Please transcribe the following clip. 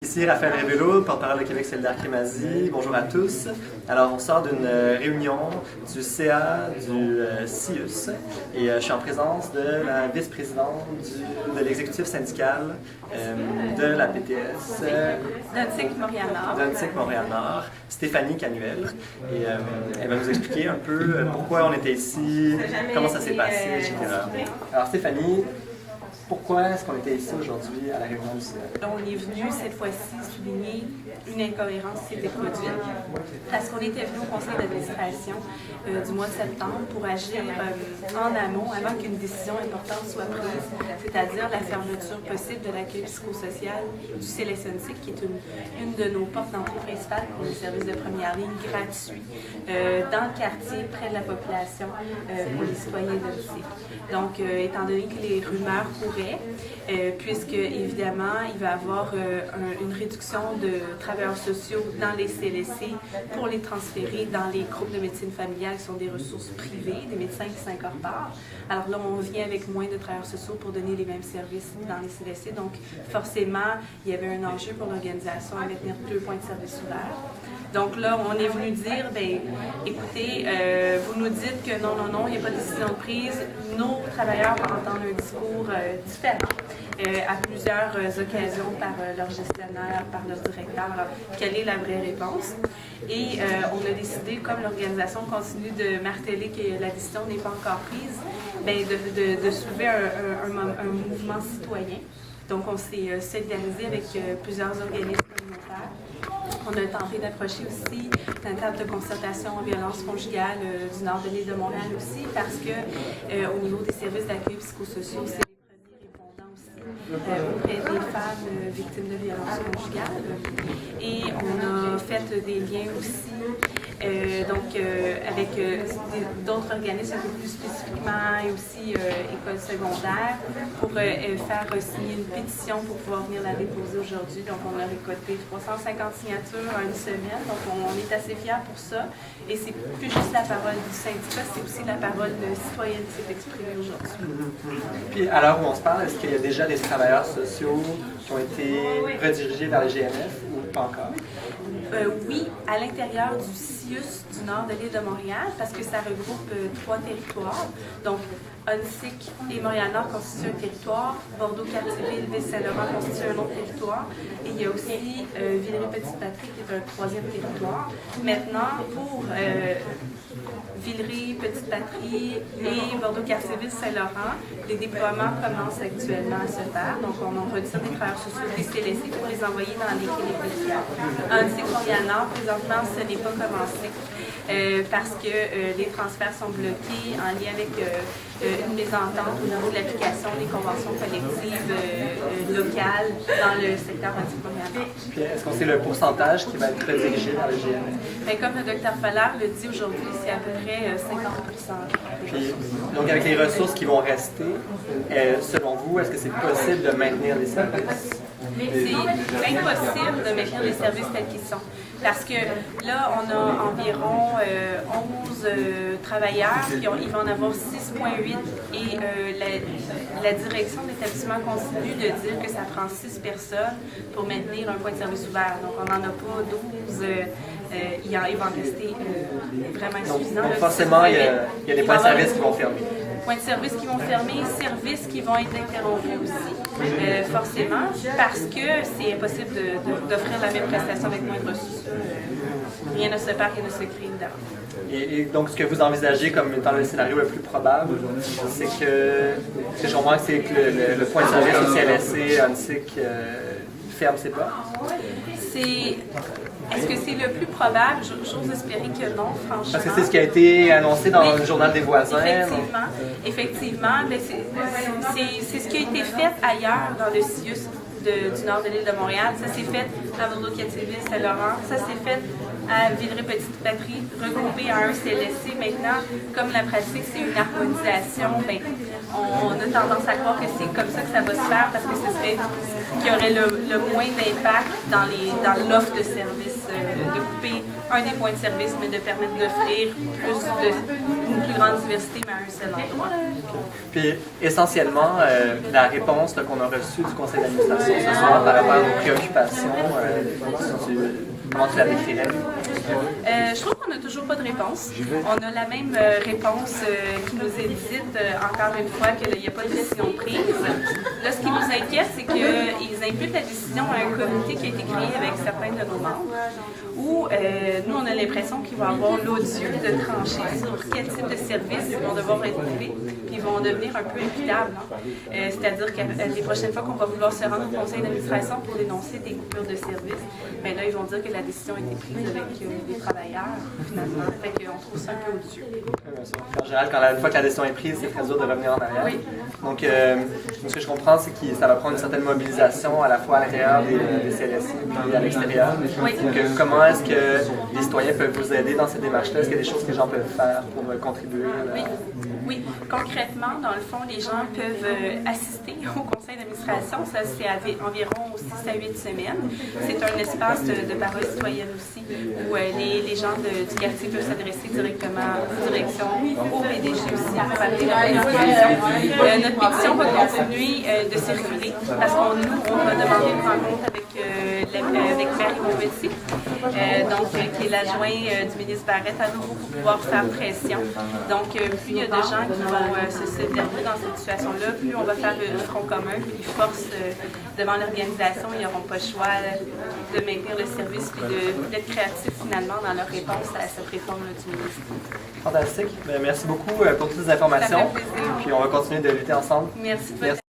Ici Raphaël Révélo, porte-parole de Québec solidaire Crémazie. Bonjour à tous. Alors, on sort d'une réunion du CA du CIUS et je suis en présence de la vice-présidente de l'exécutif syndical de la PTS d'Unsic Montréal-Nord, Stéphanie Canuel. Et elle va nous expliquer un peu pourquoi on était ici, comment ça s'est passé, etc. Alors, Stéphanie, pourquoi est-ce qu'on était ici aujourd'hui à la réunion du CA? On est venu cette fois-ci souligner une incohérence qui s'était produite parce qu'on était venu au conseil d'administration du mois de septembre pour agir en amont avant qu'une décision importante soit prise, c'est-à-dire la fermeture possible de l'accueil psychosocial du CLSNC, qui est une de nos portes d'entrée principales pour les services de première ligne gratuits dans le quartier, près de la population, pour les citoyens de l'IC. Donc, étant donné que les rumeurs couraient, puisque évidemment il va y avoir une réduction de travailleurs sociaux dans les CLSC pour les transférer dans les groupes de médecine familiale qui sont des ressources privées, des médecins qui s'incorporent. Alors là, on vient avec moins de travailleurs sociaux pour donner les mêmes services dans les CLSC. Donc forcément, il y avait un enjeu pour l'organisation à maintenir 2 points de service ouverts. Donc là, on est venu dire, bien, écoutez, vous nous dites que non, il n'y a pas de décision de prise. Nos travailleurs vont entendre un discours différent à plusieurs occasions par leur gestionnaire, par leur directeur. Alors, quelle est la vraie réponse? Et on a décidé, comme l'organisation continue de marteler que la décision n'est pas encore prise, bien, de soulever un mouvement citoyen. Donc, on s'est solidarisé avec plusieurs organismes communautaires. On a tenté d'approcher aussi un cadre de concertation en violence conjugale du nord de l'île de Montréal aussi, parce que au niveau des services d'accueil psychosociaux, c'est les premiers répondants aussi auprès des femmes victimes de violences conjugales. Et on a fait des liens aussi avec d'autres organismes un peu plus spécifiquement et aussi écoles secondaires pour faire signer une pétition pour pouvoir venir la déposer aujourd'hui. Donc on a récolté 350 signatures en une semaine, donc on est assez fiers pour ça. Et c'est plus juste la parole du syndicat, c'est aussi la parole de citoyenne qui s'est exprimée aujourd'hui. Puis à l'heure où on se parle, est-ce qu'il y a déjà des travailleurs sociaux qui ont été redirigés vers le GMF ou pas encore? Oui, à l'intérieur du CIUS du nord de l'île de Montréal, parce que ça regroupe 3 territoires. Donc, Unsic et Montréal-Nord constituent un territoire, Bordeaux-Cartierville, Ville-Saint-Laurent constituent un autre territoire, et il y a aussi Villeray-Petite-Patrie qui est un 3e territoire. Maintenant, pour Villeray, Petite-Patrie et Bordeaux-Cartierville-Saint-Laurent, les déploiements commencent actuellement à se faire. Donc, on retire des travailleurs sociaux des CLSC pour les envoyer dans les cliniques médicales. Unsic, Montréal-Nord, présentement, ce n'est pas commencé parce que les transferts sont bloqués en lien avec une mésentente au niveau de l'application des conventions collectives locales dans le secteur Unsic-Montréal-Nord. Est-ce qu'on sait le pourcentage qui va être redirigé vers le GMF? Bien, comme le Dr Fallard le dit aujourd'hui, c'est à peu près 50%. Puis, donc, avec les ressources qui vont rester, selon vous, est-ce que c'est possible de maintenir les services? C'est impossible de maintenir les services tels qu'ils sont. Parce que là, on a environ 11 travailleurs, puis il va en avoir 6,8 et la direction de l'établissement continue de dire que ça prend 6 personnes pour maintenir un point de service ouvert. Donc, on n'en a pas 12. Il va en rester vraiment insuffisant. Donc forcément, il y a des points de service qui vont fermer. Points de service qui vont fermer, services qui vont être interrompus aussi, forcément, parce que c'est impossible d'offrir la même prestation avec moins de ressources. Rien ne se perd, rien ne se crée, évidemment. Et donc, ce que vous envisagez comme étant le scénario le plus probable, c'est que, je comprends que c'est que le point de service au CLSC, Unsic, ferme ses portes? Est-ce que c'est le plus probable? J'ose espérer que non, franchement. Parce que c'est ce qui a été annoncé dans le journal des voisins. Effectivement. C'est ce qui a été fait ailleurs dans le CIUS du nord de l'île de Montréal. Ça s'est fait à Bordeaux-Cartierville, Saint-Laurent. Ça s'est fait à Villeray-Petite-Patrie, regroupé à un CLSC. Maintenant, comme la pratique, c'est une harmonisation, bien, On a tendance à croire que c'est comme ça que ça va se faire parce que ce serait qu'il y aurait le moins d'impact dans l'offre de services, de couper un des points de service, mais de permettre d'offrir une plus grande diversité, mais à un seul endroit. Puis, essentiellement, la réponse qu'on a reçue du conseil d'administration ce soir par rapport aux préoccupations, comment tu la décrirais? Je trouve qu'on n'a toujours pas de réponse. On a la même réponse qui nous est dite, encore une fois, qu'il n'y a pas de décision prise. Là, ce qui nous inquiète, c'est qu'ils imputent la décision à un comité qui a été créé avec certains de nos membres, où nous, on a l'impression qu'ils vont avoir l'odieux de trancher sur quel type de services ils vont devoir être coupés, puis ils vont devenir un peu imputables. C'est-à-dire que les prochaines fois qu'on va vouloir se rendre au conseil d'administration pour dénoncer des coupures de services, bien là, ils vont dire que la décision a été prise avec les travailleurs, finalement. Fait qu'on trouve ça un peu odieux. En général, une fois que la décision est prise, c'est très dur de revenir en arrière. Oui. Donc, ce que je comprends, c'est que ça va prendre une certaine mobilisation à la fois à l'intérieur des CLSC et à l'extérieur. Oui. Donc, comment est-ce que les citoyens peuvent vous aider dans cette démarche-là? Est-ce qu'il y a des choses que les gens peuvent faire pour contribuer? Oui. Concrètement, dans le fond, les gens peuvent assister au conseil d'administration. Ça, c'est environ 6 à 8 semaines. C'est un espace de parole citoyenne aussi, où les gens du quartier peuvent s'adresser directement aux directions, au PDG aussi, pour appeler leur pétition. Notre pétition va continuer de circuler parce qu'on va demander une rencontre avec Marie Montpetit, qui est l'adjoint du ministre Barrette à nouveau pour pouvoir faire pression. Donc, plus il y a de gens qui vont se verser dans cette situation-là, plus on va faire le front commun, puis force devant l'organisation, ils n'auront pas le choix de maintenir le service et d'être créatifs finalement dans leur réponse à cette réforme du ministre. Fantastique. Merci beaucoup pour toutes ces informations. Ça fait plaisir. Puis on va continuer de lutter ensemble. Merci de votre